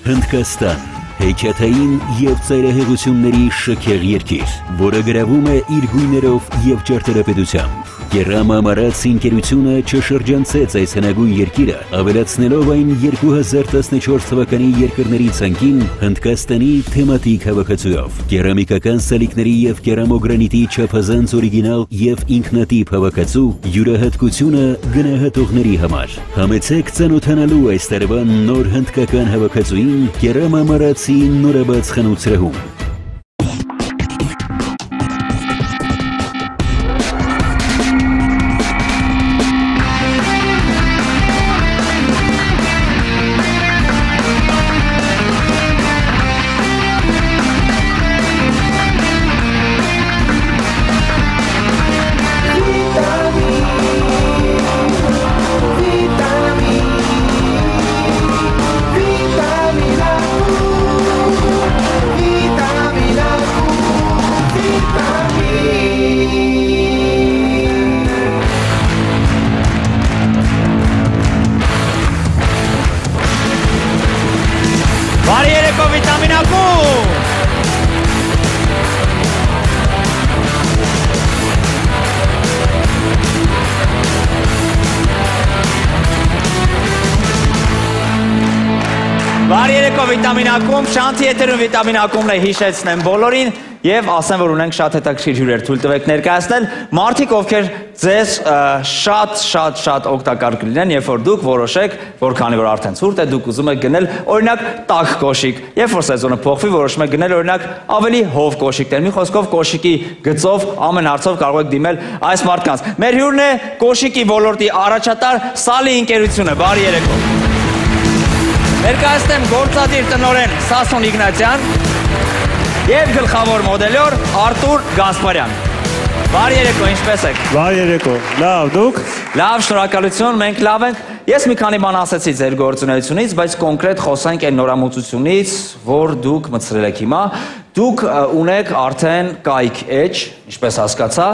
Հնդկաստան, հեքիաթային և ծայրահեղությունների շքեղ երկիր, որը գրավում է իր գույներով և ճարտարապետությամբ։ Կերամ Ամարաց ընկերությունը չշրջանցեց այս հնագույն երկիրը, ավելացնելով այն 2014 թվականի երկրների ցանկին Հնդկաստանի թեմատիկ հավաքածուով։ Կերամիկական սալիկների և կերամոգրանիտի չափազանց օրիգինալ և ինքնատիպ հավաքածու յուրահատկությունը գնահատողների համար։ Համեցեք ծանոթանալու այս տարվա նոր հնդկական հավաքածուին Կերամ Ամարացի նորաբաց խանութ սրահում։ Վիտամինակում, շանթի եթերում վիտամինակումն է հիշեցնեմ բոլորին և ասեմ, որ ունենք շատ հետաքրքիր հյուրեր, թույլ տվեք ներկայացնել մարդիկ, ովքեր ձեզ շատ օգտակար կլինեն, երբ որ դուք որոշեք, որ քանի որ արդեն ցուրտ է, դուք ուզում եք գնել օրինակ տաք կոշիկ, երբ որ սեզոնը փոխվի, որոշում եք գնել օրինակ ավելի հով կոշիկներ, մի խոսքով կոշիկի գծով ամեն հարցով կարող եք դիմել այս մարդկանց։ Մեր հյուրն է կոշիկի ոլորտի առաջատար Սալի ընկերությունը, բարի երեկո։ Ներկայացնեմ գործադիր տնօրեն Սասուն Իգնատյան և գլխավոր մոդելյոր Արտուր Գասպարյան։ Բարի երեկո, ինչպես եք։ Բարի երեկո, լավ, դուք։ Լավ, շնորհակալություն, մենք լավ ենք։ Ես մի քանի բան ասեցի ձեր գործունեությունից, բայց կոնկրետ խոսանք այն նորամուծությունից, որ դուք մտցրել եք հիմա։ Դուք ունեք արդեն կայք էջ, ինչպես հասկացա,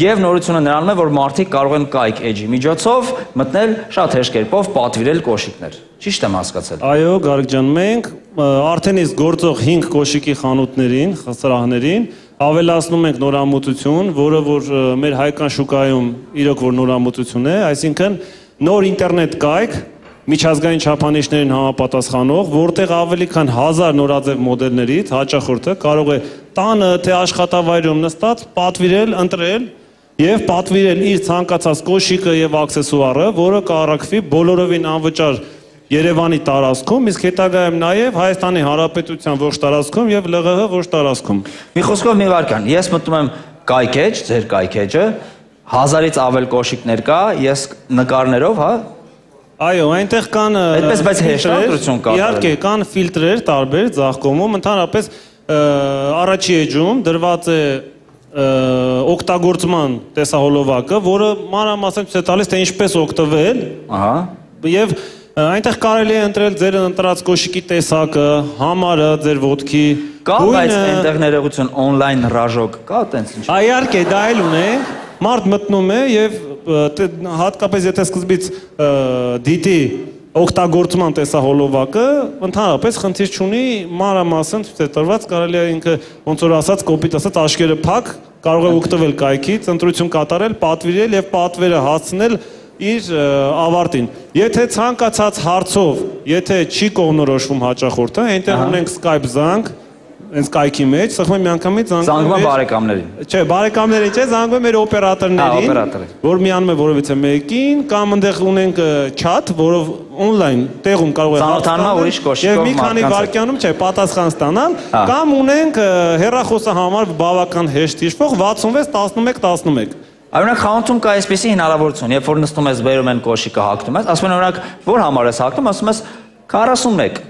և նորությունը նրանում է, որ մարդիկ կարող են կայք էջի միջոցով մտնել շատ հեշտ կերպով պատվիրել կոշիկներ։ Ճիշտ եմ հասկացել։ Այո, Գարիկ ջան, մենք արդեն իսկ գործող 5 կոշիկի խանութներին, սրահներին ավելացնում ենք նորամուծություն, որը որ մեր հայկական շուկայում իրոք որ նորամուծություն է, այսինքն նոր ինտերնետ կայք, միջազգային չափանիշներին համապատասխանող, որտեղ ավելի քան 1000 նորաձև մոդելներից հաճախորդը կարող է տանը թե աշխատավայրում նստած պատվիրել, ընտրել և պատվիրել իր ցանկացած կոշիկը և աքսեսուարը, որը կառաքվի բոլորովին անվճար Երևանի տարածքում, իսկ հետագայում նաև Հայաստանի Հանրապետության ողջ տարածքում և ԼՂՀ ողջ տարածքում։ Մի խոսքով մի վարքան, ես մտնում եմ կայք էջ, ձեր կայք էջը, 1000-ից ավել կոշիկներ կա, ես նկարներով, հա։ Այո, այնտեղ կան իհարկե կան ֆիլտրեր տարբեր ծաղկոմում, ընդհանրապես առաջի էջում դրված է օգտագործման տեսահոլովակը, որը մանրամասն ցույց է տալիս, թե ինչպես օգտվել, եւ այնտեղ կարելի է ընտրել ձեր ընտրած կոշիկի տեսակը, համարը, ձեր ոտքի։ Կա, բայց այնտեղ ներողություն on-line ռաժոկ կա, տենց ինչ։ Իհարկե, դա էլ ունենք, մարդ մտնում է եւ հատկապես եթե սկզբից դիտի օգտագործման տեսահոլովակը, ընդհանրապես խնդիր չունի, մանրամասն ցույց է տրված, կարելի է ինքը ոնց որ ասած կոպիտ ասած աշկերը փակ, կարող է օգտվել կայքից, ընտրություն կատարել, պատվիրել եւ պատվերը հասցնել իր ավարտին։ Եթե ցանկացած հարցով, եթե չի կողմնորոշվում հաճախորդը, այնտեղ ունենք Skype զանգ, հենց կայքի մեջ, սխմի միանգամից զանգում է բարեկամներին։ Չէ, բարեկամներին չէ, զանգում է մեր օպերատորներին, որ միանում է որևիցե մեկին, կամ այնտեղ ունենք chat, որով on-line տեղում կարող է հարցնել եւ մի քանի վայրկյանում չէ, պատասխան ստանալ, կամ ունենք հեռախոսահամար բավական հեշտ հիշվող 66 11 11։ Օրինակ խանութում կա այսպիսի հնարավորություն, երբ որ նստում ես բերում են կոշիկը հագնում ես, ասում են օրինակ որ համար ես հագնում, ասում ես 41,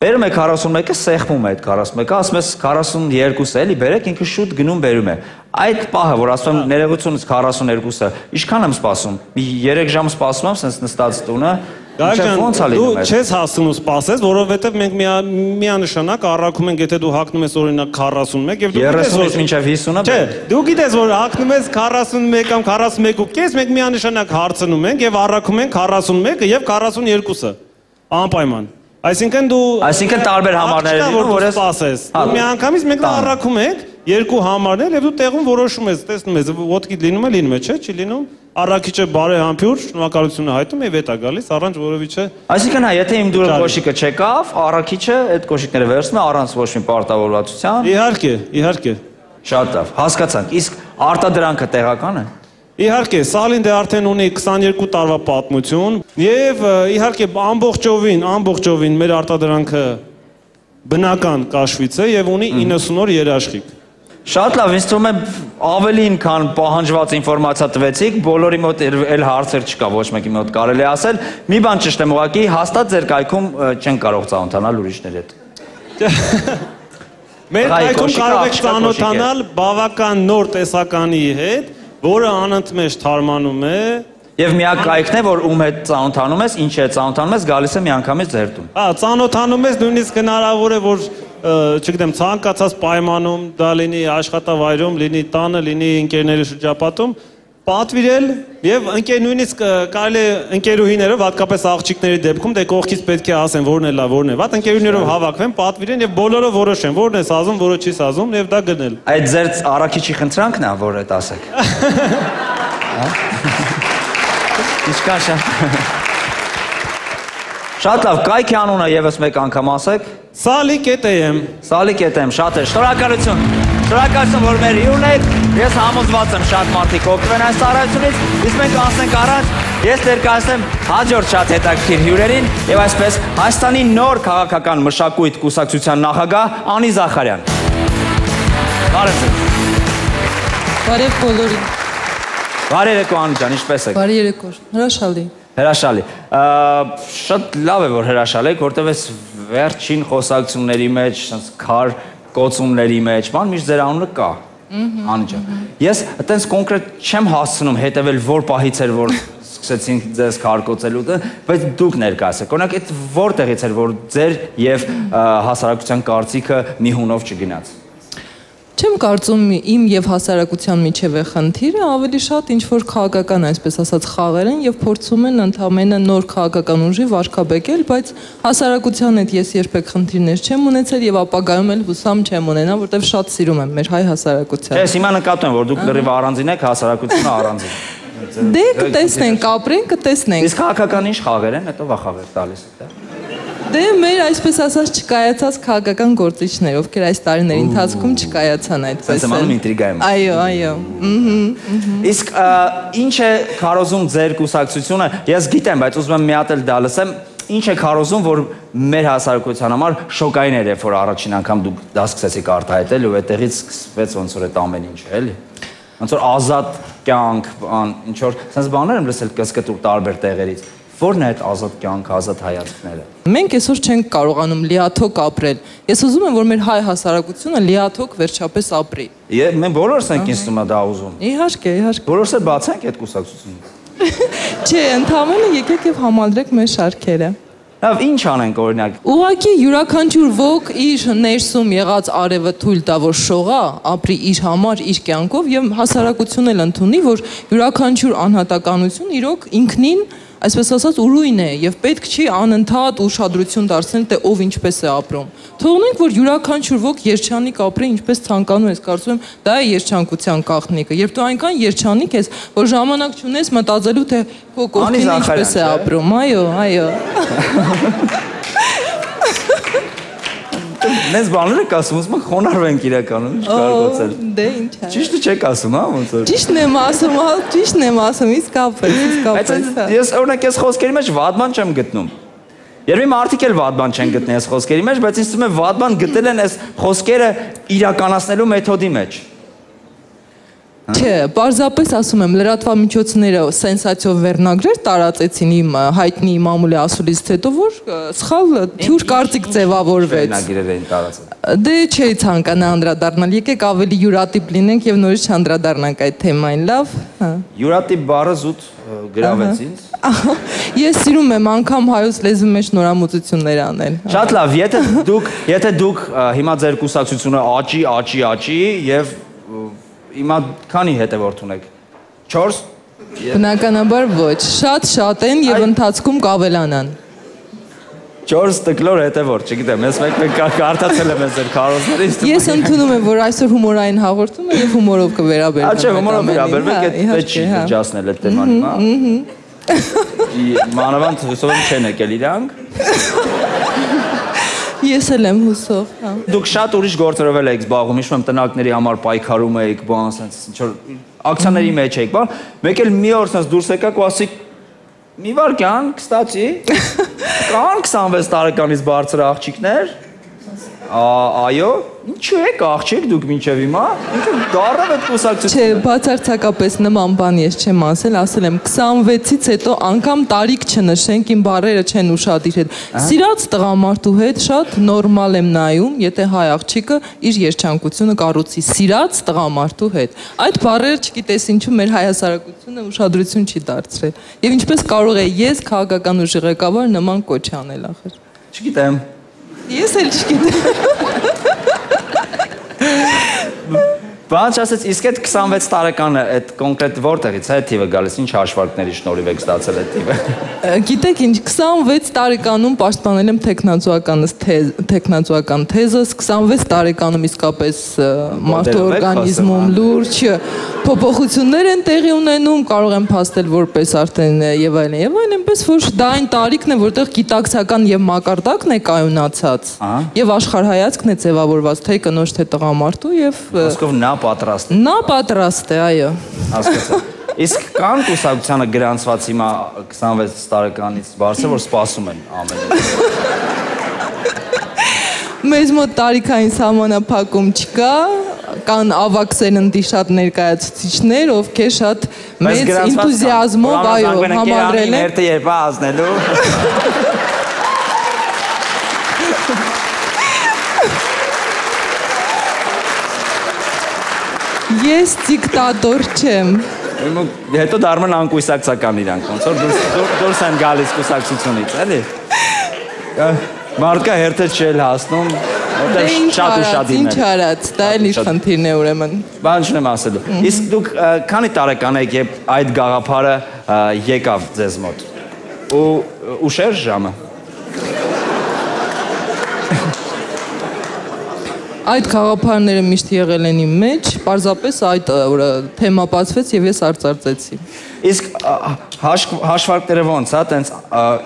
բերում է 41-ը, սեղմում է այդ 41-ը, ասում ես 42 էլի բերեք, ինքը շուտ գնում բերում է։ Այդ պահը, որ ասում եմ ներողությունից 42-ը, ինչքան եմ սպասում, մի 3 ժամ սպասում եմ, սենց նստած տունը, դու չես հասնում սպասես, որովհետև մենք միանշանակ առաքում ենք, եթե դու հագնում ես օրինակ 41 եւ դու գիտես որ մինչեւ 50-ը, չէ, դու գիտես որ հագնում ես 41 կամ 41.5, մենք միանշանակ հարցնում ենք եւ առաքում ենք 41-ը եւ 42-ը։ Անպայման։ Այսինքն դու տարբեր համարներ որ սպասես։ Դու միանգամից մենք առաքում ենք երկու համարներ եւ դու տեղում որոշում ես, տեսնում ես, ոտքիդ լինում է, չէ՞, չի լինում։ Առաքիչը բարեհամբույր շնորհակալությունը հայտնում եւ հետ է գալիս առանց որովիցե։ Այսինքն եթե իմ դուրը կոշիկը չեկավ, առաքիչը այդ կոշիկները վերցնում է առանց ոչ մի պարտավորվածության։ Իհարկե։ Շատ լավ, հասկացանք։ Իսկ արտադրանքը տեղական է։ Իհարկե, Սալին դե արդեն ունի 22 տարվա պատմություն եւ իհարկե ամբողջովին մեր արտադրանքը բնական կաշվից է եւ ունի 90 օր երաշխիք։ Շատ լավ, ինձ թվում է ավելին քան պահանջված ինֆորմացիա տվեցիք, բոլորի մոտ էլ հարցեր չկա, ոչ մեկի մոտ կարելի ասել։ Մի բան ճիշտ եմ ուղղակի, հաստատ ձեր կայքում չեն կարող ծանոթանալ ուրիշների հետ։ Մեր կայքում կարող եք ծանոթանալ բավական նոր տեսականի հետ, որը անընդմեջ թարմանում է։ Եվ միակ կայքն է, որ ում հետ ծանոթանում ես, ինչ հետ ծանոթանում ես, գալիս է միանգամից ձեր տուն։ Ծանոթանում ես, նույնիսկ հնարավոր է, որ չգիտեմ, ցանկացած պայմանում դա լինի աշխատավայրում, լինի տանը, լինի ընկերների շրջապատում, պատվիրել եւ նույնիսկ կարելի է ընկերուհիները, հատկապես աղջիկների դեպքում, դե կողքից պետք է ասեն որն է լավ, որն է վատ, ընկերուհիներով հավաքվեն, պատվիրեն եւ բոլորը որոշեն, որն է սազում, որը չի սազում եւ դա գնել։ Այդ ձեր առաքիչի խնդրանքն է, որ այդ ասեք։ Ինչքան շատ լավ, կայքի անունը եւս մեկ անգամ ասեք։ Սալիկ.am։ Սալիկ.am, շատ է, շնորհակալություն, որ մեր հյուրն եք, ես համոզված եմ շատ մարդիկ օգտվեն այս ծառայությունից, իսկ մենք անցնենք առաջ, ես ներկայացնեմ հաջորդ շատ հետաքրքիր հյուրերին եւ այսպես Հայաստանի նոր քաղաքական մշակույթ կուսակցության նախագահ Անի Զախարյան։ Բարև ձեզ։ Բարև բոլորին։ Բարի երեկո Անի ջան, ինչպես եք։ Բարի երեկո, հրաշալի։ Հրաշալի։ Շատ լավ է, որ հրաշալի եք, որտեղ ես վերջին խոսակցությունների մեջ, քար կոծումների մեջ, բան միշտ ձեր անունը կա։ Անի ջան։ Ես այտենց կոնկրետ չեմ հասցնում հետևել որ պահից էր, որ սկսեցինք ձեզ քարկոծելու, բայց դուք ներկայացեք։ Օրինակ այդ որտեղից էր, որ ձեր եւ հասարակության կարծիքը մի հունով չգնաց։ Չեմ կարծում իմ եւ հասարակության միջև է խնդիրը, ավելի շատ ինչ որ քաղաքական, այսպես ասած, խաղեր են եւ փորձում են ընդամենը նոր քաղաքական ուժի վարկաբեկել, բայց հասարակության հետ ես երբեք խնդիրներ չեմ ունեցել եւ ապագայում էլ հուսամ չեմ ունենա, որտեվ շատ սիրում եմ մեր հայ հասարակությանը։ Ես հիմա նկատում եմ, որ դուք լրիվ առանձին եք, հասարակությունը առանձին։ Դե կտեսնենք, ապրենք, կտեսնենք։ Իսկ քաղաքական ինչ խաղեր են, հետո վախավեր տալիս է։ Դե մեր այսպես ասած չկայացած քաղաքական գործիչներ, ովքեր այս տարիների ընթացքում չկայացան այդպես։ Սեմանում ինտրիգա եմ։ Այո։ Իսկ ինչ է քարոզում ձեր կուսակցությունը, ես գիտեմ, բայց ուզում եմ մի հատ էլ դա լսեմ, ինչ է քարոզում, որ մեր հասարակության համար շոկային էր, որ առաջին անգամ դուք դա սկսեցիք արտահայտել ու այդտեղից սկսվեց ոնց որ այդ ամեն ինչը, էլի։ Ոնց որ ազատ կյանք, ինչ որ, sense բաներ եմ լսել կսկտուր տարբեր տեղերից։ Որն է այդ ազատ կյանք, ազատ հայացքները։ Մենք այսօր չենք կարողանում լիաթոք ապրել։ Ես ուզում եմ, որ մեր հայ հասարակությունը լիաթոք վերջապես ապրի։ Մենք բոլորս ենք ինձ թվում է դա ուզում։ Իհարկե։ Բոլորս էլ բացենք այդ կուսակցությունից։ Չէ, ընդհանրապես եկեք եւ համալրեք մեր շարքերը։ Լավ, ինչ անենք օրինակ։ Ուղղակի յուրաքանչյուր ոք իր ներսում եղած արևը թույլ տա, որ շողա, ապրի իր համար, իր կյանքով եւ հասարակությունն էլ ընդունի, որ յուրաքանչյուր անհատականություն իրոք ինքնին այսպես ասած ուրույն է եւ պետք չի անընդհատ ուշադրություն դարձնել թե ով ինչպես է ապրում։ Թողնենք որ յուրաքանչյուր ոք երջանիկ ապրի ինչպես ցանկանում ես, կարծում եմ դա է երջանկության գաղտնիքը։ Երբ դու այնքան երջանիկ ես, որ ժամանակ չունես մտածելու թե քո կողքին ինչպես է ապրում։ Այո։ Նենց բաներ եք ասում, ուսում եք խոնարհվենք իրականում, ինչ կարգոցել։ Դե ինչ է։ Ճիշտը չեք ասում, հա, ոնց որ։ Ճիշտն եմ ասում, իսկապես։ Բայց ես օրինակ ես խոսքերի մեջ վատ բան չեմ գտնում։ Երևի մարդիկ էլ վատ բան չեն գտնել այս խոսքերի մեջ, բայց ինձ թվում է վատ բան գտել են այս խոսքերը իրականացնելու մեթոդի մեջ։ Չէ, պարզապես ասում եմ, լրատվամիջոցները սենսացիով վերնագրեր տարածեցին իմ հայտնի մամուլի ասուլից հետո, որ սխալ թյուր կարծիք ձևավորվեց։ Վերնագրեր էին տարածել։ Դե չէի ցանկանա անդրադառնալ, եկեք ավելի յուրատիպ լինենք եւ նորից չանդրադառնանք այդ թեմային, լավ։ Յուրատիպ բառը զուտ գրավեց ինձ։ Ես սիրում եմ անգամ հայոց լեզվի մեջ նորամուծություններ անել։ Շատ լավ, եթե դուք հիմա ձեր կուսակցությունը աճի եւ Հիմա քանի հետևորդ ունեք։ 4։ Բնականաբար ոչ, շատ են եւ ընթացքում կավելանան։ 4 տկլոր հետևոր, չգիտեմ, ես մեկ կարդացել եմ ես ձեր քարոզներից։ Ես ընդունում եմ, որ այսօր հումորային հաղորդում է եւ հումորով կվերաբերվենք։ Չէ, հումորով վերաբերվենք, այդ չի ջասնել այդ թեման հիմա։ Մանավանդ հուսով եմ չեն եկել իրանք։ Ես էլ եմ հուսով, հա։ Դուք շատ ուրիշ գործերով եք զբաղվում, հիշում եմ տնակների համար պայքարում եք, բան, ասենց ինչ որ ակցիաների մեջ եք, բան, մեկ էլ մի օր ասած դուրս եկաք ու ասիք մի վարքյան, կստացի, կան 26 տարեկանից բարձր աղջիկներ, այո, ինչու եք աղջիկ դուք մինչև հիմա, դարավ այդ կուսակցությունը։ Չէ, բացարձակապես նման բան ես չեմ ասել եմ 26-ից հետո անգամ տարիք չնշենք, իմ բառերը չեն ուշադիր հետ։ Սիրած տղամարդու հետ շատ նորմալ եմ նայում, եթե հայ աղջիկը իր երջանկությունը կառուցի սիրած տղամարդու հետ։ Այդ բառերը չգիտես ինչու մեր հայ հասարակությունը ուշադրություն չի դարձրել։ Եվ ինչպես կարող է ես քաղաքական ուժի ղեկավար նման կոչ անել ախր։ Չգիտեմ։ Ես էլ չգիտեմ։ Բան ասեց, իսկ այդ 26 տարեկանը այդ կոնկրետ որտեղից է թիվը գալիս, ինչ հաշվարկների շնորհիվ եք ստացել այդ թիվը։ Գիտեք ինչ, 26 տարեկանում պաշտպանել եմ թեկնածուական թեզս, 26 տարեկանում իսկապես մարդու օրգանիզմում լուրջ փոփոխություններ են տեղի ունենում, կարող եմ փաստել որպես արդեն եւ այլն, այնպես որ դա այն տարիքն է, որտեղ գիտակցական եւ մակարդակն է կայունացած եւ աշխարհայացքն է ձևավորված թե կնոջ թե տղամարդու եւ Ասկով նա պատրաստ է։ Նա պատրաստ է, այո։ Հասկացա։ Իսկ կան կուսակցությանը գրանցված հիմա 26 տարեկանից բարձր, որ սպասում են ամեն ինչ։ Մեզ մոտ տարիքային սահմանափակում չկա, կան ավագ սերնդի շատ ներկայացուցիչներ, ովքեր շատ մեծ ինտուզիազմով այո համադրել են։ Հերթը երբ ազնելու։ Ես դիկտատոր չեմ։ Հետո դառնում են անկուսակցական իրանք, ոնց որ դուրս են գալիս կուսակցությունից, էլի։ Մարդկա հերթը չել հասնում, որտեղ շատ ու շատ ինչ արած, դա էլ իր խնդիրն է ուրեմն։ Բան չեմ ասելու։ Իսկ դուք քանի տարեկան եք, երբ այդ գաղափարը եկավ ձեզ մոտ։ Ու ուշեր ժամը։ Այդ գաղափարները միշտ եղել են իմ մեջ, պարզապես այդ օրը թեմա բացվեց եւ ես արծարծեցի։ Իսկ հաշվարկները ոնց է, տենց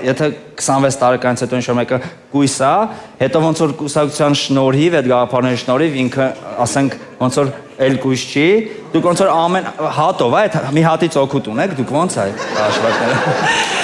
եթե 26 տարեկանից հետո ինչ-որ մեկը կույս է, հետո ոնց որ կուսակցության շնորհիվ, այդ գաղափարների շնորհիվ ինքը, ասենք, ոնց որ էլ կույս չի, դուք ոնց որ ամեն հատով, այդ մի հատից օգուտ ունեք, դուք ոնց է հաշվարկները։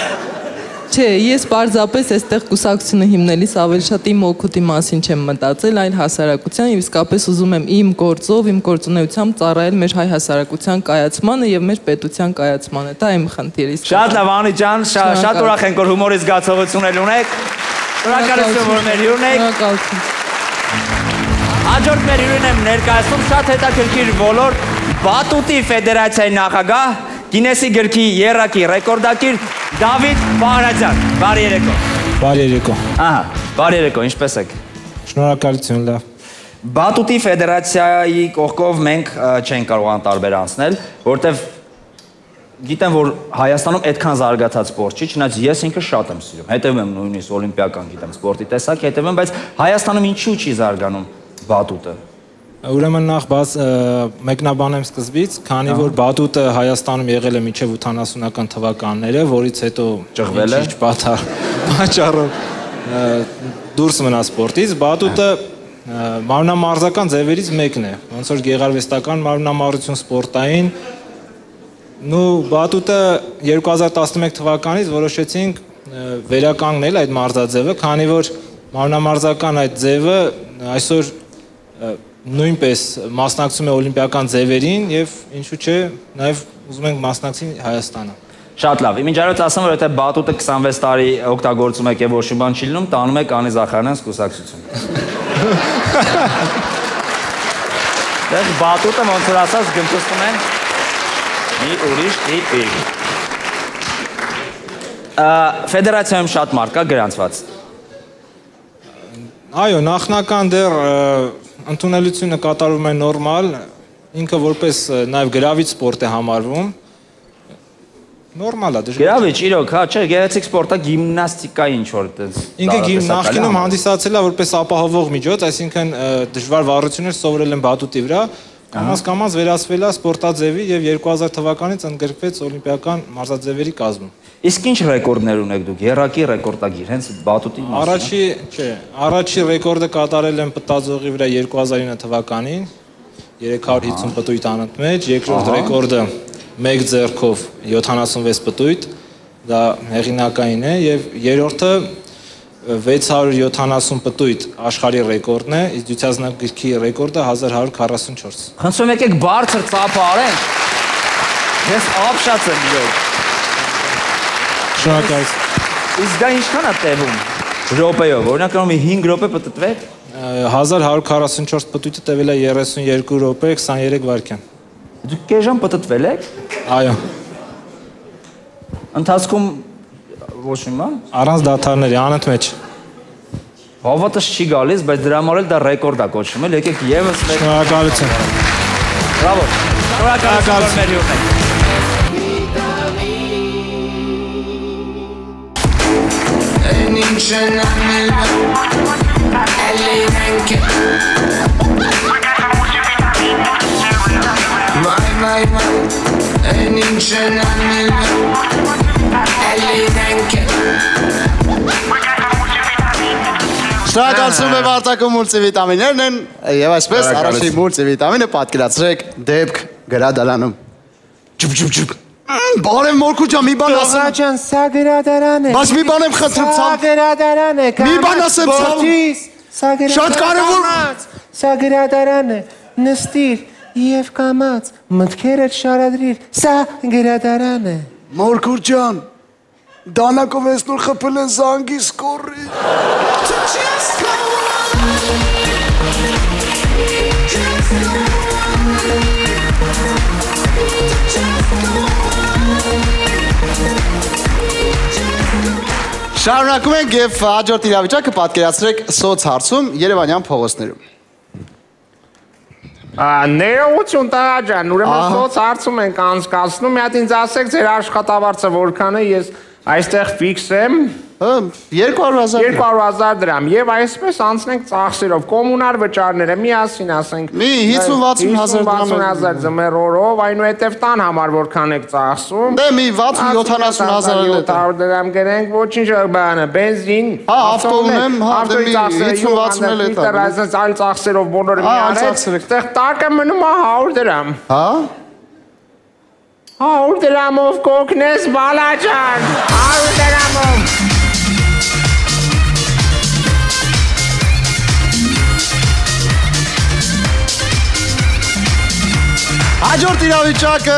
Չէ, ես պարզապես այստեղ կուսակցությունը հիմնելիս ավելի շատ իմ օգուտի մասին չեմ մտածել, այլ հասարակության եւ իսկապես ուզում եմ իմ գործով, իմ գործունեությամբ ծառայել մեր հայ հասարակության կայացմանը եւ մեր պետության կայացմանը։ Դա իմ խնդիրը։ Շատ լավ, Անի ջան, շատ ուրախ ենք, որ հումորի զգացողություն էլ ունեք։ Շնորհակալություն, որ մեր հյուրն եք։ Հաջորդ մեր հյուրին եմ ներկայացնում շատ հետաքրքիր ոլորտ, Բատուտի ֆեդերացիայի նախագահ, Գինեսի գրքի եռակի ռեկորդակիր Դավիթ Վահրաձյան, բարի երեկո։ Բարի երեկո։ Ահա, բարի երեկո, ինչպես եք։ Շնորհակալություն, լավ։ Բատուտի ֆեդերացիայի կողքով մենք չենք կարող անտարբեր անցնել, որտեվ գիտեմ, որ Հայաստանում այդքան զարգացած սպորտ չի, չնայած ես ինքը շատ եմ սիրում։ Հետևում եմ նույնիսկ օլիմպիական, գիտեմ, սպորտի տեսակ, հետևում, բայց Հայաստանում ինչու չի զարգանում բատուտը։ Ուրեմն նախ մեկնաբանեմ սկզբից, քանի որ բատուտը Հայաստանում եղել է մինչև 80-ական թվականները, որից հետո ճղվել է պատճառով դուրս մնա սպորտից, բատուտը մարմնամարզական ձևերից մեկն է, ոնց որ գեղարվեստական մարմնամարզություն սպորտային, բատուտը 2011 թվականից որոշեցինք վերականգնել այդ մարզաձևը, քանի որ մարմնամարզական այդ ձևը այսօր նույնպես մասնակցում է օլիմպիական ձևերին եւ ինչու՞ չէ նաեւ ուզում ենք մասնակցի Հայաստանը։ Շատ լավ։ Իմիջ արած ասեմ, որ եթե բատուտը 26 տարի օգտագործում եք եւ ոչ մի բան չի լինում, տանում եք Անի Զախարյանց կուսակցություն։ Դες բատուտը ոնց որ ասած գմտում են մի ուրիշ տիպի։ Ֆեդերացիայում շատ մարդ կա գրանցված։ Այո, նախնական դեռ ընդունելությունը կատարվում է նորմալ, ինքը որպես նաև գրավիչ սպորտ է համարվում, Նորմալ է, դժվար։ Գրավիչ, իրոք, հա, չէ, գեղեցիկ սպորտա գիմնաստիկա ինչ որ այդպես։ Ինքը նախկինում հանդիսացել է որպես ապահովող միջոց, այսինքն դժվար վարություններ սովորել են բատուտի վրա, կամաց վերածվել է սպորտաձևի եւ 2000 թվականից ընդգրկվեց օլիմպիական մարզաձևերի կազմում։ Իսկ ինչ ռեկորդներ ունեք դուք, եռակի ռեկորդագիր, հենց բատուտի մասին։ Առաջի ռեկորդը կատարել եմ պտածողի վրա 2009 թվականին, 350 պտույտ անընդմեջ, երկրորդ ռեկորդը 1 ձեռքով 76 պտույտ, դա հեղինակային է եւ երրորդը 670 պտույտ աշխարհի ռեկորդն է, իսկ դյուցազնագրքի ռեկորդը 1144։ Խնդրում եկեք բարձր ծափը արենք։ Ես ապշած եմ իրոք։ Շնորհակալ։ Իսկ դա ինչքան է տևում։ Րոպեով, օրինակ 5 րոպե պտտվեք։ 1144 պտույտը տևել է 32 րոպե 23 վայրկյան։ Դուք կես ժամ պտտվել եք։ Այո։ Ընթացքում ոչ մի բան։ Առանց դադարների, անընդմեջ։ Հավատս չի գալիս, բայց դրա համար էլ դա ռեկորդ է կոչվում, էլ եկեք եւս մեկ։ Շնորհակալություն։ Բրավո։ Շնորհակալություն մեր յուրնեք։ Շնորհակալություն եմ արտակում մուլտիվիտամիններն են եւ այսպես առաջին մուլտիվիտամինը պատկերացրեք դեպք գրադարանում։ Ջուբ Բարև մորքու ջան, մի բան ասեմ։ Ջան, սա գրադարան է։ Բայց մի բան եմ խնդրում ցավ։ Սա գրադարան է։ Մի բան ասեմ ցավ։ Շատ կարևոր։ Սա գրադարան է։ Նստիր եւ կամաց, մտքերդ շարադրիր։ Սա գրադարան է։ Մորքու ջան, դանակով ես նոր խփել են զանգի սկորի։ Շարունակում ենք եւ հաջորդ իրավիճակը պատկերացրեք սոց հարցում Երևանյան փողոցներում։ Ներողություն տղա ջան, ուրեմն սոց հարցում ենք անցկացնում, մի հատ ինձ ասեք ձեր աշխատավարձը որքան է, ես այստեղ ֆիքս եմ 200,000 դրամ եւ այսպես անցնենք ծախսերով, կոմունալ վճարները միասին ասենք մի 50-60,000 ձմեռորով, այնուհետև տան համար որքան եք ծախսում։ Դե մի 60-70,000 դրամ գերենք, ոչինչ բանը, բենզին, ավտոում հանդեմի 50-60 էլ է։ Այսպես այլ ծախսերով բոլորը մի արեք, այդտեղ տակը մնում է 100 դրամ։ Հա 100 դրամով կօգնես բալա ջան, 100 դրամով։ Հաջորդ իրավիճակը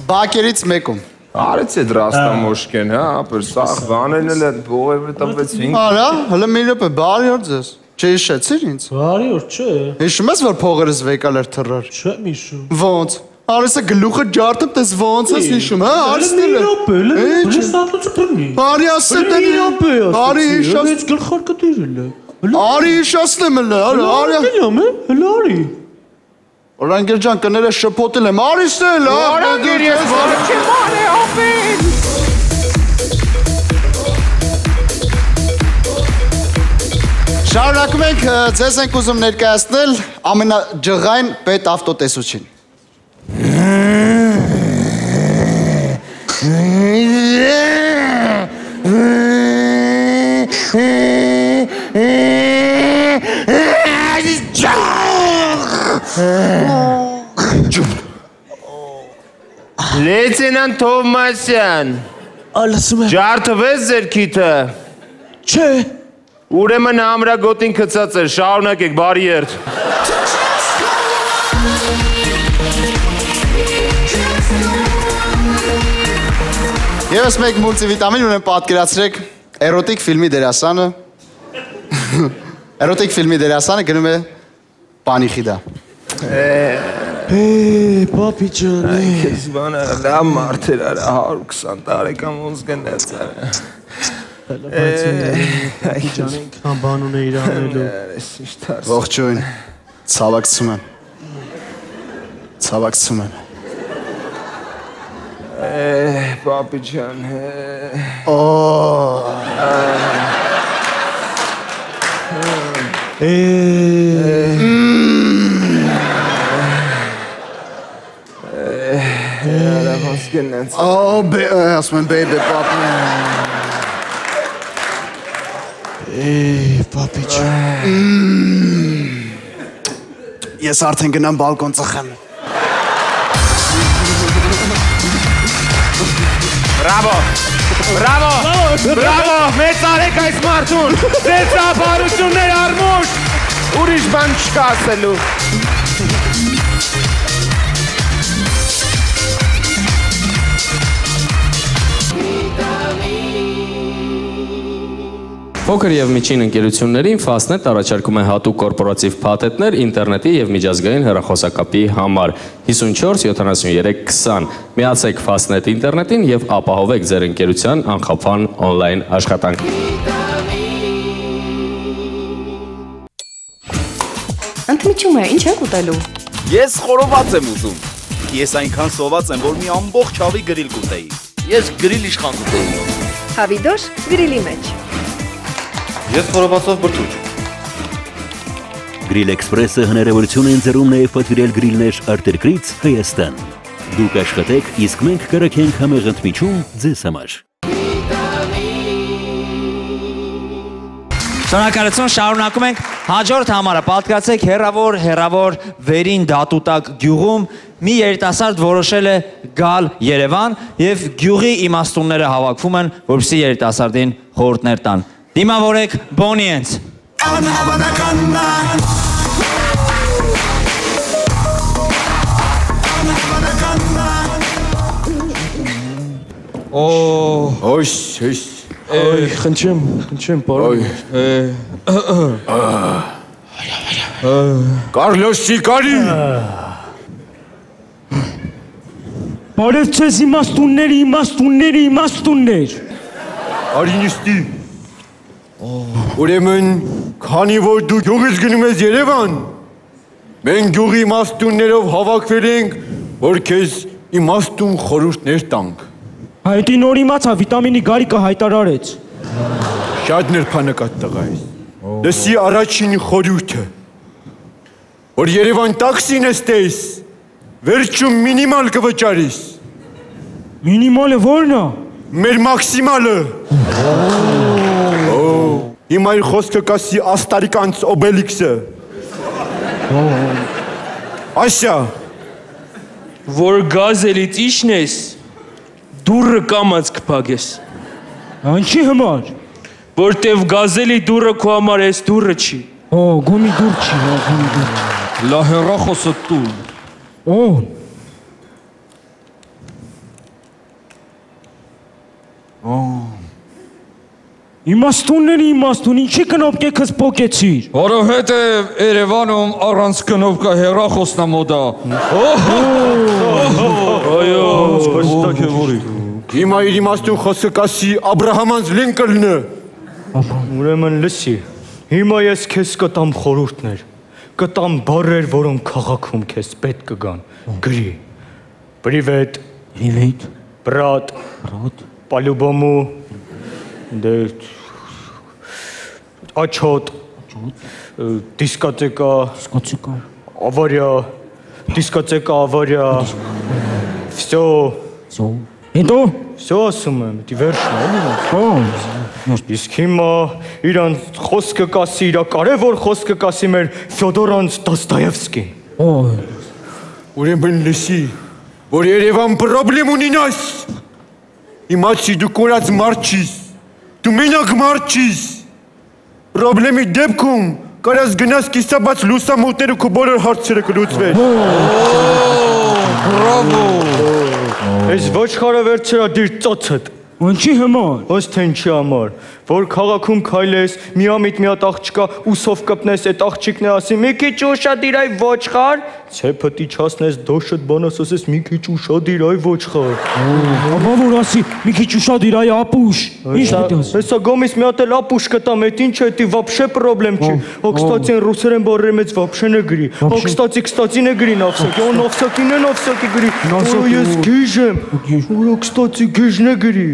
բակերից մեկում։ Արեց է դրաստամոշկեն, հա, պրսախ վանել էլ այդ բողևը տպեցին։ Արա, հլը մի րոպե, բարի օր ձեզ։ Չհիշեցիր ինձ։ Բարի օր, չէ։ Հիշում ես, որ փողերս վեկալ էր թռար։ Չեմ հիշում։ Ոնց։ Արեսը գլուխը ջարդում, տես ոնց ես հիշում, հա, արսնել է։ Մի րոպե, լես ստատուց բռնի։ Բարի ասել դեն։ Մի րոպե ասել։ Արի հիշած։ Ես գլխարկը դիրել է։ Արի հիշացնեմ էլ, արի։ Հələ արի։ Օրանգեր ջան, կները շփոթել եմ, արիսել, հա։ Օրանգեր ես որը չեմ արի ապեն։ Շարունակում ենք, ձեզ ենք ուզում ներկայացնել ամենաջղային պետ ավտոտեսություն։ Լեյտենանտ Թովմասյան, Ալսում եմ։ ջարդվեց ձեր քիթը։ Չէ։ Ուրեմն ամրագոտին գցած էր, շարունակեք, բարի երթ։ Եվս մեկ մուլտիվիտամին ունեմ պատկերացրեք էրոտիկ ֆիլմի դերասանը։ Էրոտիկ ֆիլմի դերասանը գնում է Պանիխիդա։ Պապի ջան։ Այս բանը լավ մարդ էր, 120 տարեկան ոնց գնաց։ Պապի ջան, ինքան բան ունե իր անելու։ Ողջույն, ցավակցում եմ։ Պապի ջան։ Ասում եմ բեյբե պապի։ Պապի ջան։ Ես արդեն գնամ բալկոն ծխեմ։ Բրավո։ Բրավո։ Բրավո, մեծ արեք այս մարդուն։ Ձեր ծափարություններ արմուշ։ Ուրիշ բան չկա ասելու։ Փոքր եւ միջին ընկերություններին Fastnet առաջարկում է հատուկ կորպորատիվ փաթեթներ ինտերնետի եւ միջազգային հեռախոսակապի համար 54 73 20 Միացեք Fastnet ինտերնետին եւ ապահովեք ձեր ընկերության անխափան on-line աշխատանք։ Ընդմիջում է, ինչ եք ուտելու։ Ես խորոված եմ ուզում։ Ես այնքան սոված եմ, որ մի ամբողջ հավի գրիլ կուտեի։ Ես գրիլ իշխան կուտեի։ Հավիդոշ գրիլի մեջ։ Ես խորովածով բրդուճ։ Grill Express-ը հնարավորություն է ընձեռում նաև պատվիրել գրիլներ արտերկրից Հայաստան։ Դուք աշխատեք, իսկ մենք կրակենք համեղ ընդմիջում ձեզ համար։ Շնորհակալություն, շարունակում ենք հաջորդ համարը պատկացեք հեռավոր վերին դատուտակ գյուղում մի երիտասարդ որոշել է գալ Երևան եւ գյուղի իմաստունները հավաքվում են, որպեսզի երիտասարդին խորհուրդներ տան։ Դիմավորեք Բոնիենց։ Խնդրեմ, պարոն։ Կարլոսի կարի։ Բարև ձեզ իմաստուններ։ Արինիստի։ Ուրեմն, քանի որ դու գյուղից գնում ես Երևան, մենք գյուղի իմաստուններով հավաքվել ենք, որ քեզ իմաստուն խորհուրդներ տանք։ Հայտի նոր իմացա վիտամինի գարիկը հայտարարեց։ Շատ նրբանկատ տղա ես։ Լսի առաջին խորհուրդը, որ Երևան տաքսին ես, վերջում մինիմալ կվճարիս։ Մինիմալը ո՞րն է։ Մեր մաքսիմալը։ Հիմա իր խոսքը կասի աստարիկանց օբելիքսը։ Ասա, որ գազելից իշն ես, դուրը կամած կպագես։ Անչի համար։ Որտև գազելի դուրը քո համար ես դուրը չի։ Գոմի դուր չի, գոմի դուր։ Լա հեռախոսը տուն։ Իմաստուն, ինչի կնոպկեքս պոկեցիր։ Որովհետև Երևանում առանց կնոպկա հեռախոսն է մոդա։ Հիմա իր իմաստուն խոսքը կասի Աբրահամանց Լինկոլնը։ Ուրեմն լսի, հիմա ես քեզ կտամ խորհուրդներ, կտամ բառեր, որոնք քաղաքում քեզ պետք կգան։ Գրի, պրիվետ, բրատ, պալյուբոմու, Աչոտ, դիսկոտեկա, ավարյա, դիսկոտեկա, ավարյա, վսյո, հետո, վսյո ասում եմ, դի վերջն է, իսկ հիմա իրան խոսքը կասի, իրա կարևոր խոսքը կասի մեր Ֆյոդորանց Դոստոևսկի։ Ուրեմն լսի, որ Երևան պրոբլեմ ունինաս, իմացի դու կորած մարդ չիս, դու մենակ մարդ չիս, պրոբլեմի դեպքում կարաս գնաս կիսաբաց լուսամուտները քո բոլոր հարցերը կլուծվեն։ Բրավո։ Այս ոչխարը վերցրա դիր ծոցդ։ Ինչի համար։ Ոնց թե ինչի համար, որ քաղաքում քայլես, միամիտ մի հատ աղջկա ուսով կպնես, այդ աղջիկն է ասի, մի քիչ ուշադիր այ ոչխար, ցեպը տիչացնես, դոշդ բանաս ասես, մի քիչ ուշադիր այ ոչխար։ Աբա որ ասի, մի քիչ ուշադիր այ ապուշ։ Ինչ պետք է ասի։ Հեսա գոմից մի հատ էլ ապուշ կտամ, այդ ինչ է, դի вообще problem չի։ Ո կստացի են ռուսերեն բառերի մեջ вообще не գրի։ Ո կստացի не գրի նավսակի, ո նավսակին է նավսակի գրի։ Ո ես գիժ եմ։ Ո կստացի գիժ не գրի։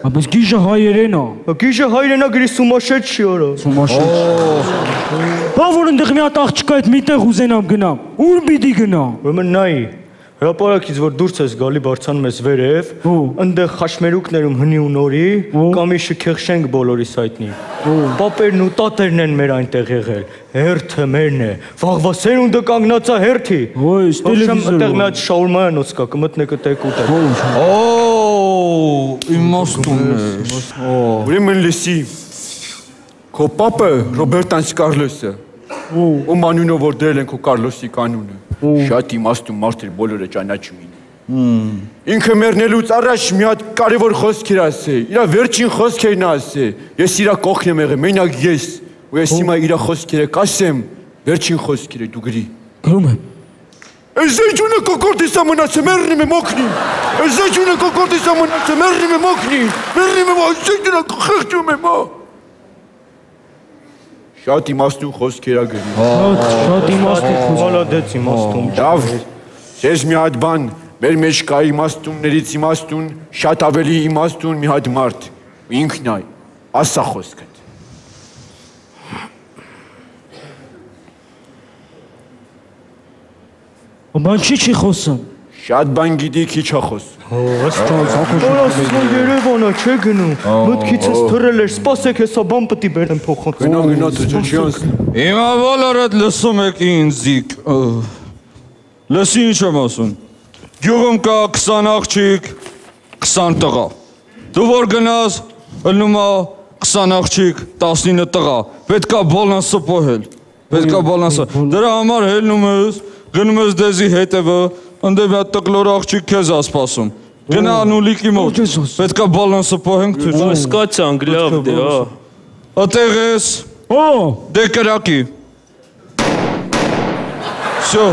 Բայց գիժը հայերեն է։ Գիժը հայերեն է գրի սումաշետ չի արա։ Սումաշետ։ Բա որ ընդեղ մի հատ աղջկա այդ միտեղ ուզենամ գնամ։ Ուր պիտի գնամ։ Ուրեմն նայի։ Հրապարակից որ դուրս ես գալի բարձանում ես վերև, ընդեղ խաշմերուկներում հնի ու նորի, կամ իշը քեղշենք բոլորի սայտնի։ Պապերն ու տատերն են մեր այնտեղ եղել։ Հերթը մերն է։ Վաղվա սերունդը կանգնած է հերթի։ Այդտեղ մի հատ շաուրմանոց կա, կմտնեք այդտեղ ուտեք։ Իմաստուն է։ Ուրեմն լսի։ Քո պապը Ռոբերտանց Կարլոսը։ Ում անունով որ դրել են քո Կարլոսի կանունը։ Շատ իմաստուն մարդ էր, բոլորը ճանաչում էին։ Ինքը մեռնելուց առաջ մի հատ կարևոր խոսք էր ասել։ Իրա վերջին խոսքերն ասել։ Ես իրա կողքն եմ եղել, մենակ ես։ Ու ես հիմա իրա խոսքերը կասեմ, վերջին խոսքերը դու գրի։ Գրում եմ։ Այս զեջունը կոկորդիս ամնացը մեռնում եմ օգնի։ Այս զեջունը կոկորդիս ամնացը մեռնում եմ օգնի։ Մեռնում եմ, այս զեջունը խեղճում եմ, Շատ իմաստուն խոսքեր ա գրի։ Շատ իմաստուն խոսքեր։ Մալադեց իմաստուն։ Լավ, ես մի հատ բան, մեր մեջ կա իմաստուններից իմաստուն, շատ ավելի իմաստուն մի հատ մարդ։ Ինքն այ, ասա խոսքդ։ Բան չի խոսում։ Շատ բան գիտի, քիչ ա խոսում։ Ասում Երևանա չէ գնում, մտքիցս թռել էր, սպասեք հեսա բան պտի բերեմ փոխանց։ Գնա, դու չի անցնում։ Հիմա բոլորդ լսում եք ինձիկ։ Լսի ինչ եմ ասում։ Գյուղում կա 20 աղջիկ, 20 տղա։ Դու որ գնաս, ելնում ա 20 աղջիկ, 19 տղա։ Պետքա բալանսը պոհել։ Պետքա բալանսը։ Դրա համար ելնում ես, գնում ես դեզի հետևը, Անդե մի հատ տկլոր աղջիկ քեզ ա սպասում։ Գնա նուլիկի մոտ։ Պետքա բալանսը պահենք թույլ։ Սկացանք, լավ դե, Ատեղ ես։ Դե կրակի։ Всё,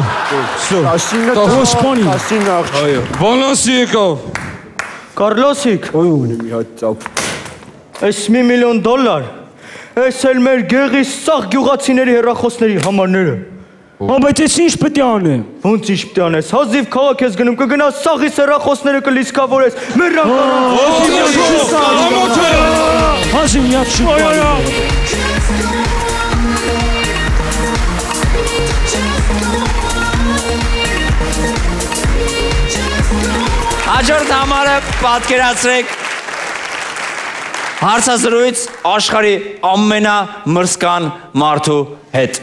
всё։ Տասին աղջիկ։ Բալանսի եկավ։ Կարլոսիկ։ Մի հատ ծապ։ Այս $1 միլիոն։ Այս էլ մեր գեղի սաղ գյուղացիների հեռախոսների համարները։ Բայց ես ինչ պետք է անեմ։ Ոնց ինչ պետք է անես։ Հազիվ քաղաք ես գնում, կգնաս սաղի հեռախոսները կլիսկավորես։ Մեր Հազիվ մի հատ Հաջորդ համարը պատկերացրեք հարցազրույց աշխարհի ամենամրսկան մարդու հետ։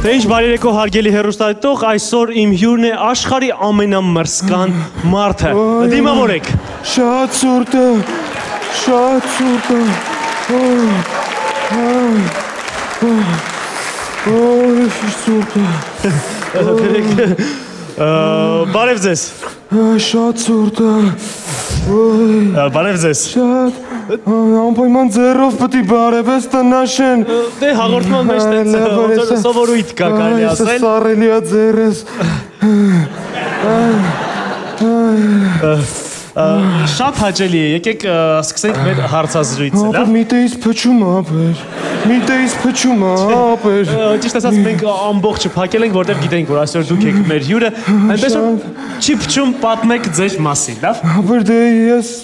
Թե ինչ բարերեկո հարգելի հեռուստադիտող, այսօր իմ հյուրն է աշխարհի ամենամրսկան մարդը։ Դիմավորեք։ Շատ ցուրտ է, շատ ցուրտ է։ Ինչ ցուրտ է։ Բարև ձեզ։ Շատ ցուրտ է։ Բարև ձեզ։ Շատ անպայման ձեռով պետք է բարևես տնաշեն։ Դե հաղորդման մեջ տենց սովորույթ կա կարելի ասել։ Սարելի է ձեռես։ Շատ հաճելի է, եկեք սկսենք մեր հարցազրույցը, լավ։ Միտեից փչում ապեր։ Միտեից փչում ապեր։ Ճիշտ ասած մենք ամբողջը փակել ենք, որտեղ գիտենք, որ այսօր դուք եք մեր հյուրը, այնպես որ չի փչում, պատմեք ձեր մասին, լավ։ Ապեր դե ես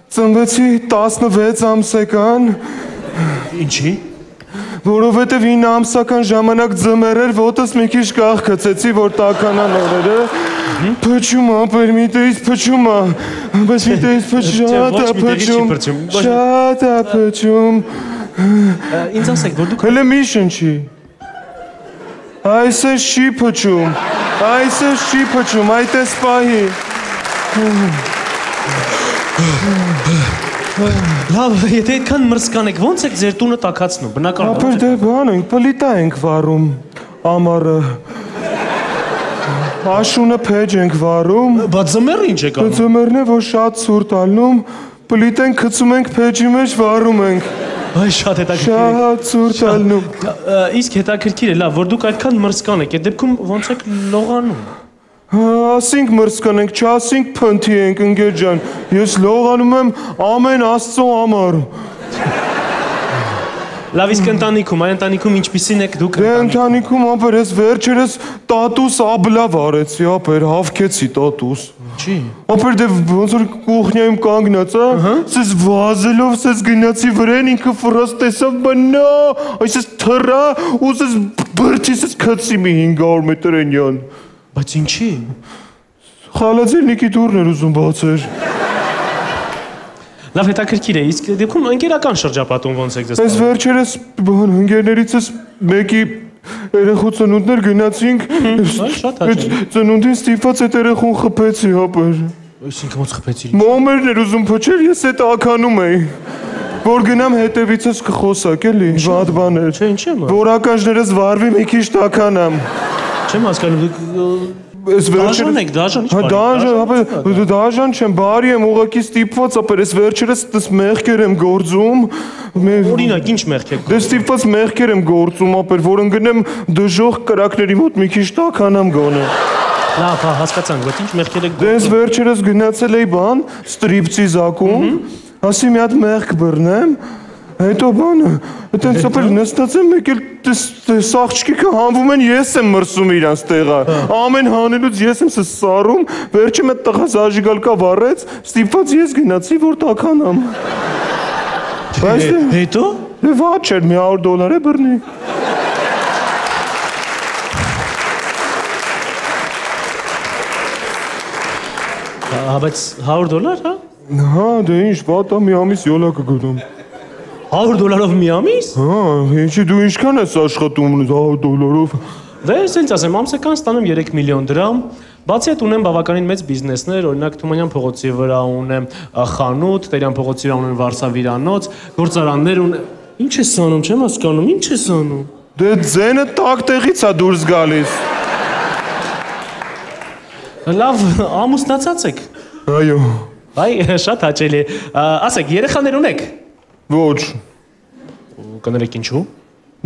ծնվեցի 16 ամսական։ Ինչի։ Որովհետև 9 ամսական ժամանակ ձմեռ էր, ոտս մի քիչ կախկացեցի, որ տականան օրերը։ Փչում ապեր, միտեից փչում ա։ Բայց միտեից շատ ա փչում։ Ինձ ասեք, որ դուք Հələ մի շնչի։ Այսպես չի փչում։ Այսպես չի փչում, այդպես պահի։ Լավ, եթե այդքան մրսկան եք, ոնց եք ձեր տունը տաքացնում, բնական։ Ապեր դե բան ենք, պլիտա ենք վառում ամառը։ Աշունը փեջ ենք վարում։ Բա ձմեռը ինչ եք անում։ Ձմեռն է, որ շատ ցուրտ ալնում, պլիտեն գցում ենք փեջի մեջ վարում ենք։ Այ շատ հետաքրքիր։ Շատ ցուրտ ալնում։ Իսկ հետաքրքիր է, լավ, որ դուք այդքան մրցկան եք, այդ դեպքում ոնց եք լողանում։ Ասինք մրցկան ենք, չասինք փնթի ենք, ընկեր ջան։ Ես լողանում եմ ամեն Աստծո համար։ Լավ, իսկ ընտանիքում, այ ընտանիքում ինչպիսին եք դուք։ Դե ընտանիքում ապեր ես վերջերս տատուս աբլա վարեցի, ապեր հավքեցի տատուս։ Չի։ Ապեր դե ոնց որ կուխնյայում կանգնած, սես վազելով սես գնացի վրան ինքը ֆրաս տեսավ բնա, այսպես թռա ու սես բրդի սես քցի մի 500 մետրենյան։ Բայց ինչի։ Խալաձելնիկի դուրն էր ուզում բացեր։ Լավ, հետաքրքիր է, իսկ դեպքում ընկերական շրջապատում ոնց եք ձեզ։ Այս վերջերս ընկերներիցս մեկի երեխու ծնունդներ գնացինք, ծնունդին ստիպված այդ երեխուն խփեցի, ապեր։ Այսինքն ոնց խփեցի։ Մոմերն էր ուզում փչել, ես այդ ականում էի։ Որ գնամ հետևիցս կխոսակ էլի, վատ բան էր։ Չէ, ինչ եմ։ Որ ականջներս վարվի մի քիչ տականամ։ Չեմ հասկանում, դուք Դաժան եք, դաժան, ինչ բարի։ Դաժան չեմ, բարի եմ, ուղղակի ստիպված, ապեր ես վերջերս դες մեղքեր եմ գործում։ Օրինակ, ինչ մեղք եք։ Դե ստիպված մեղքեր եմ գործում, ապեր, որ ընկնեմ դժոխ կրակների մոտ մի քիչ տականամ գոնե։ Լավ, հա, հասկացանք, բայց ինչ մեղքեր եք գործում։ Դες վերջերս գնացել էի բան, ստրիպցիզակում, ասի մի հատ մեղք բռնեմ, հետո բանը, այդտենց ապեր նստած եմ մեկ էլ սաղճկիկը հանվում են, ես եմ մրսում իրանց տեղը, ամեն հանելուց ես եմ սարում, վերջը մետ տղա զաժիգալկա վառեց, ստիպված ես գնացի, որ տականամ։ Հետո? Դե վատ չէր, $100 է բռնի։ Բայց $100, հա? Հա, դե ինչ, վատա մի ամիս յոլա կգնամ։ $100 մի ամիս։ Հա, ինչի դու ինչքան ես աշխատում $100-ով։ Դե ես ինձ ասեմ, ամսական ստանում 3 միլիոն դրամ, բացի այդ ունեմ բավականին մեծ բիզնեսներ, օրինակ Թումանյան փողոցի վրա ունեմ խանութ, Տերյան փողոցի վրա ունեմ վարսավիրանոց, գործարաններ ունեմ։ Ինչ ես անում, չեմ հասկանում, ինչ ես անում։ Դե ձենը տակ տեղից է դուրս գալիս։ Լավ, ամուսնացած եք։ Այո։ Այ, շատ հաճելի է։ Ասեք, երեխաներ ունեք։ Ոչ։ Կներեք ինչու։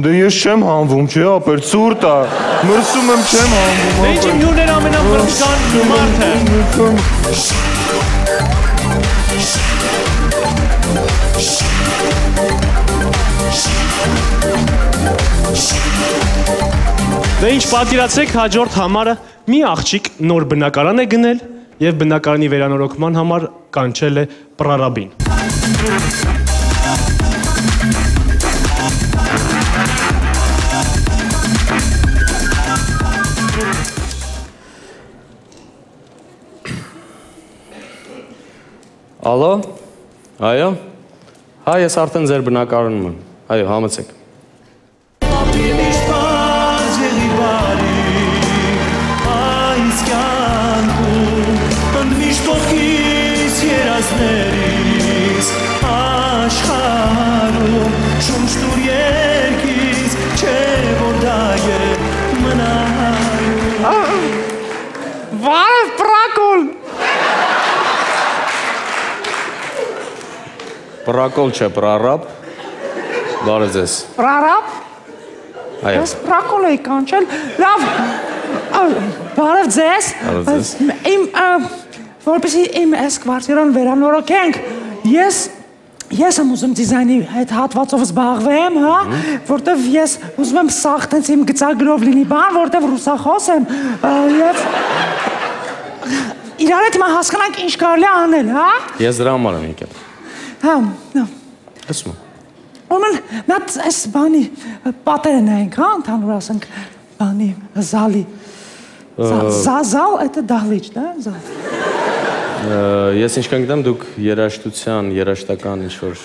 Դե ես չեմ հանվում, չէ, ապեր ցուրտ է։ Մրսում եմ չեմ հանվում։ Դե ինչ նյուրներ ամենամրցկան մարդը։ Դե ինչ պատկերացրեք հաջորդ համարը մի աղջիկ նոր բնակարան է գնել եւ բնակարանի վերանորոգման համար կանչել է պրարաբին։ Ալո, այո, հա ես արդեն ձեր բնակարանում եմ, այո համեցեք։ Վարև պրակոլ։ Պրակոլ չէ, պրարապ, բարև ձեզ։ Պրարապ։ Այո։ Ես պրակոլ էի կանչել, լավ, բարև ձեզ, որպեսի իմ ես կվարտիրան վերանորոգենք, ես եմ ուզում դիզայնի այդ հատվածով զբաղվեմ, հա, որտև ես ուզում եմ սաղ տենց իմ գծագրով լինի բան, որտև ռուսախոս եմ, և իրար հետ հիմա հասկանանք ինչ կարելի անել, հա։ Ես դրա համար եմ եկել։ Հա, Լսում եմ։ Ուրեմն նա այս բանի պատերը նայենք, հա, ընդհանուր ասենք բանի զալի։ Զալ, это դահլիճ, да, զալ։ Ես ինչքան գիտեմ, դուք երաժշտական ինչ-որ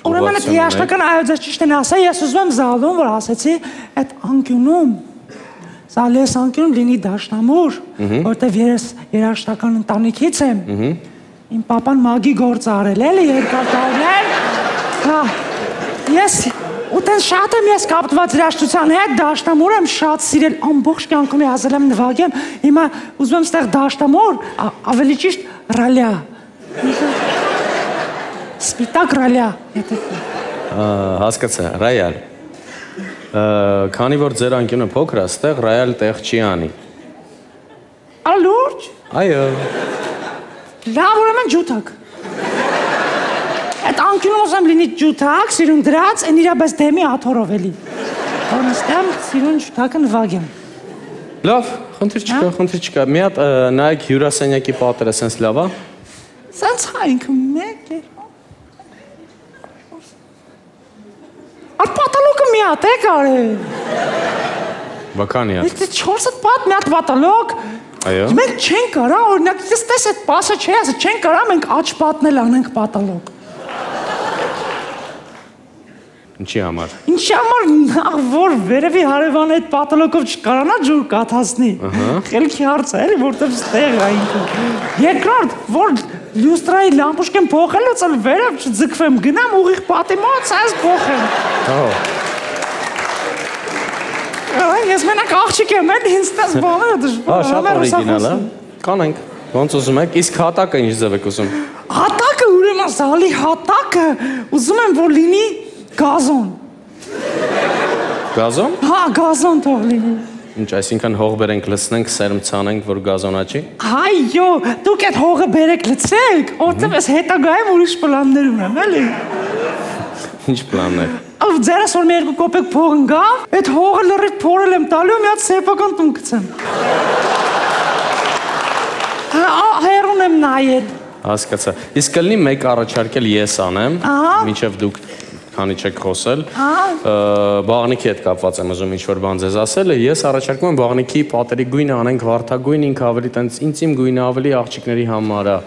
Ուրեմն այդ երաժշտական այո ձեզ ճիշտ են ասա, ես ուզում եմ զալում, որ ասեցի, այդ անկյունում, զալի ես անկյունում լինի դաշնամուր, որտև ես երաժշտական ընտանիքից եմ, իմ պապան մագի գործ արել էլի երկար տարիներ, հա, ես Ու տեն շատ եմ ես կապտված երաշտության հետ, դաշտամոր եմ շատ սիրել, ամբողջ կյանքում ասել եմ նվագեմ, հիմա ուզում եմ ստեղ դաշտամոր, ավելի ճիշտ ռալյա։ Սպիտակ ռալյա։ Հասկացա, ռայալ։ Քանի որ ձեր անկյունը փոքր է, ստեղ ռայալ տեղ չի անի։ Ալուրջ։ Այո։ Լավ, ուրեմն ջութակ։ Այդ անկյունում ուզեմ լինի ջութակ, սիրուն դրած, են իրապես դեմի աթորով էլի։ Որնստեմ սիրուն ջութակը նվագեմ։ Լավ, խնդիր չկա։ Մի հատ նայեք հյուրասենյակի պատերը սենց լավ է։ Սենց հա ինքը մեկ է։ Այդ պատալոկը մի հատ է կարել։ Բականի է։ Իսկ 4 պատ մի հատ պատալոկ։ Այո։ Մենք չենք կարա, օրինակ, ես տես այդ պասը չի ասը, չենք կարա, մենք աչ պատնել անենք պատալոկ։ Ինչի համար։ Ինչի համար նախ որ վերևի հարևան այդ պատալոկով չկարանա ջուր կաթացնի։ Խելքի հարց է, էլի, որտեվ ստեղ է ինքը։ Երկրորդ, որ լյուստրայի լամպուշկեն փոխելուց էլ վերև չձգվեմ, գնամ ուղիղ պատի մոտ, այս փոխեմ։ Ես մենակ աղջիկ եմ, էլ ինձ տես բաները դժվար։ Շատ օրիգինալ է։ Կանենք, ոնց ուզում եք, իսկ հատակը ինչ ձև եք ուզում։ Հատակը ուրեմն զալի հատակը ուզում եմ որ լինի գազոն։ Գազոն։ Հա, գազոն թող լինի։ Ինչ, այսինքն հող բերենք լցնենք, սերմ ցանենք, որ գազոնա չի։ Այո, դուք այդ հողը բերեք լցեք, որտեվ ես հետագայում ուրիշ պլաններ ունեմ, էլի։ Ինչ պլաններ։ Ձերս որ մի 2 կոպեկ փող ընկավ, այդ հողը լրիվ փորել եմ տալու, մի հատ սեփական տուն գցեմ։ Հերուն եմ նայել։ Հասկացա։ Իսկ կլինի մեկ առաջարկել ես անեմ, մինչև դուք քանի չեք խոսել։ Բաղնիքի հետ կապված եմ ուզում ինչ-որ բան ձեզ ասել, ես առաջարկում եմ բաղնիքի պատերի գույնը անենք վարդագույն, ինքը ավելի տենց ինտիմ գույնը ավելի աղջիկների համար է։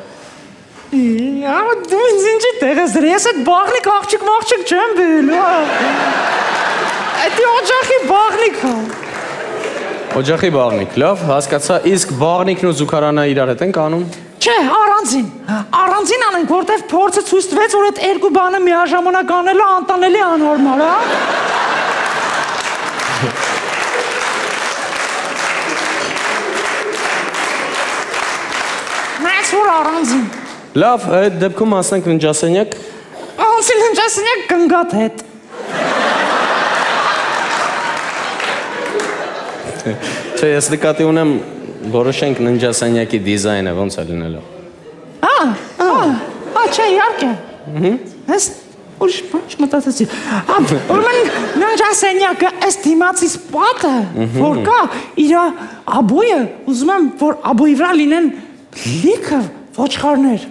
Դու ինձ ինչի տեղ ես դրել, ես այդ բաղնիկ աղջիկ չեմ բերել, այդ օջախի բաղնիկ է։ Օջախի բաղնիկ, լավ, հասկացա, իսկ բաղնիկն ու զուգարանը իրար հետ ենք անում։ Չէ, առանձին անենք, որտև փորձը ցույց տվեց, որ այդ երկու բանը միաժամանակ անելը անտանելի անհարմար է։ Նայես որ առանձին։ Լավ, այդ դեպքում ասենք ննջասենյակ։ Անցին ննջասենյակ կնգատ հետ։ Չէ, ես նկատի ունեմ որոշենք ննջասենյակի դիզայնը ոնց է լինելու։ Չէ, իհարկե։ Ես ուրիշ բան չմտածեցի։ Ուրեմն ննջասենյակը այս դիմացից պատը, որ կա, իր աբոյը, ուզում եմ, որ աբոյի վրա լինեն լիքը ոչխարներ։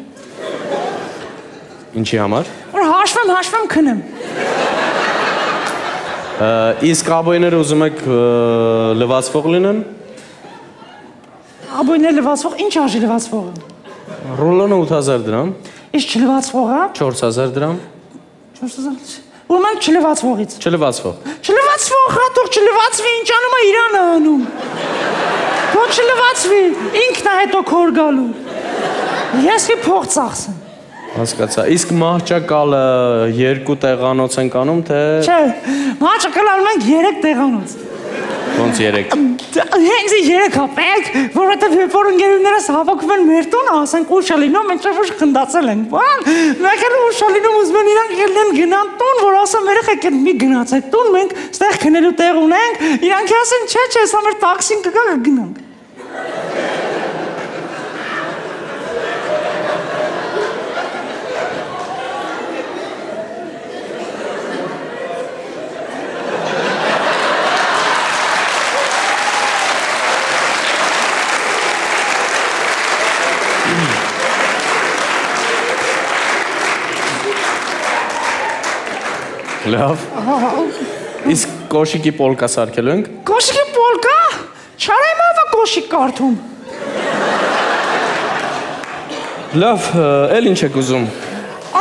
Ինչի համար։ Որ հաշվեմ քնեմ։ Իսկ աբոյները ուզում եք լվացվող լինեն։ Աբոյները լվացվող, ինչ արժի լվացվողը։ Ռուլոնը 8000 դրամ։ Իսկ չլվացվողը։ 4000 դրամ։ 4000։ Ուրեմն չլվացվողից։ Չլվացվող։ Չլվացվողը, թող չլվացվի, ինչ անում է Իրանը անում։ Թող չլվացվի, ինքն է հետո քոր գալու։ Ես մի փող ծախսեմ։ Հասկացա։ Իսկ մահճակալը 2 տեղանոց ենք անում, թե։ Չէ, մահճակալը անում ենք 3 տեղանոց։ Ոնց 3։ Հենց 3 հապեք, որովհետև երբ որ ընկերներս հավաքվում են մեր տուն, ասենք ուշ է լինում, մենք ոչ խնդացել ենք, բան, մենք էլ ուշ է լինում, ուզում են իրանք ելնեն գնան տուն, որ ասեմ երեխեք մի գնացեք տուն, մենք ստեղ քնելու տեղ ունենք, իրանք ասեն չէ, սա մեր տաքսին կգա գնանք։ Լավ։ Իսկ կոշիկի պոլկա սարքելու ենք։ Կոշիկի պոլկա։ Չարայմովը կոշիկ կարդում։ Լավ, էլ ինչ եք ուզում։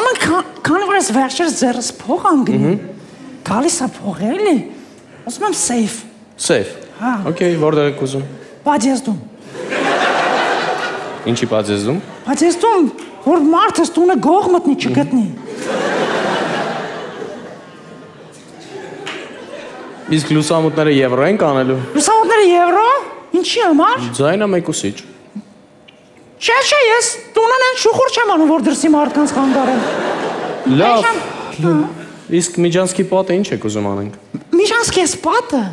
Աման քանի որ ես վերջերս ձեռս փող անգնում։ Գալիս է փող էլի։ Ասում եմ սեյֆ։ Սեյֆ։ Հա։ Okay, որտեղ եք ուզում։ Պատեստում։ Ինչի պատեստում։ Պատեստում, որ մարդը տունը գող մտնի չգտնի։ Իսկ լուսամուտները եվրո են կանելու։ Լուսամուտները եվրո։ Ինչի համար։ Ձայնը մեկուսիչ։ Չէ, ես տունն են շուխուր չեմ անում, որ դրսի մարդկանց խանգարեմ։ Լավ։ Իսկ Միջանցքի պատը ինչ եք ուզում անենք։ Միջանցքի էս պատը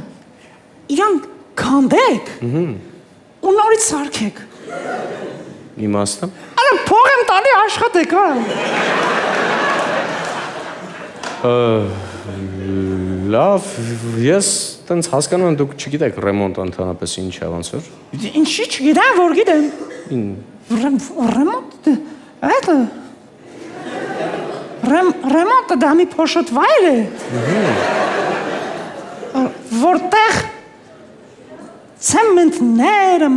իրան քանդեք ու նորից սարքեք։ Իմաստը։ Արա փող եմ տալի աշխատեք, Լավ, ես տենց հասկանում եմ դուք չգիտեք ռեմոնտ ընդհանրապես ինչ է ոնց որ։ Ինչի չգիտեմ, որ գիտեմ։ Ռեմոնտ это ռեմոնտը դա մի փոշոտ վայր է։ Որտեղ ցեմենտները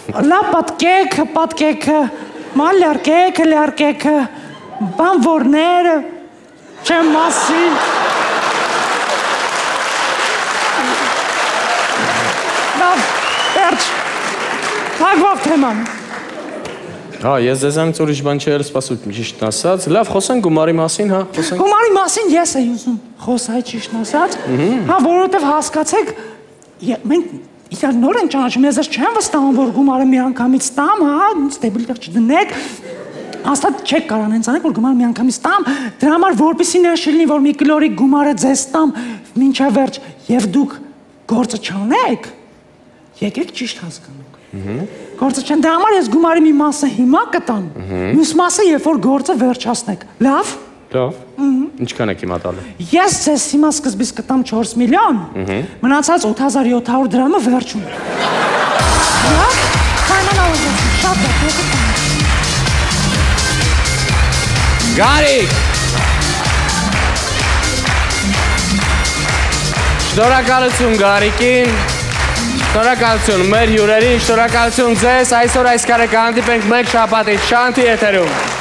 լա պատկեքը մալյարկեքը բանվորները չեմ մասին լավ վերջ հագվավ թեման ես ձեզանից ուրիշ բան չէր սպասում ճիշտ ասած լավ խոսենք գումարի մասին հա խոսենք գումարի մասին ես էի ուզում խոսալ ճիշտ ասած հա որովհետև հասկացեք մենք Իրար նոր են ճանաչում, ես չեմ վստահում, որ գումարը մի անգամից տամ, հա, ստեբիլ տեղ չդնեք, հաստատ չեք կարող հենց անեք, որ գումարը մի անգամից տամ, դրա համար որպեսզի ներշիլնի, որ մի կլորիկ գումարը ձեզ տամ, մինչև վերջ, եւ դուք գործը չանեք, եկեք ճիշտ հասկանանք։ Գործը չեն, դրա համար ես գումարի մի մասը հիմա կտամ, մյուս մասը երբ որ գործը վերջացնեք, լավ։ Լավ։ Ինչքան եք հիմա տալու։ Ես ձեզ հիմա սկզբից կտամ 4 միլիոն, մնացած 8700 դրամը վերջում։ Լավ, քանանալ շատ է։ Գարիկ։ Շնորհակալություն Գարիկին։ Շնորհակալություն մեր հյուրերին, շնորհակալություն ձեզ։ Այսօր այս քարը կհանդիպենք մեկ շաբաթից Շանթի եթերում։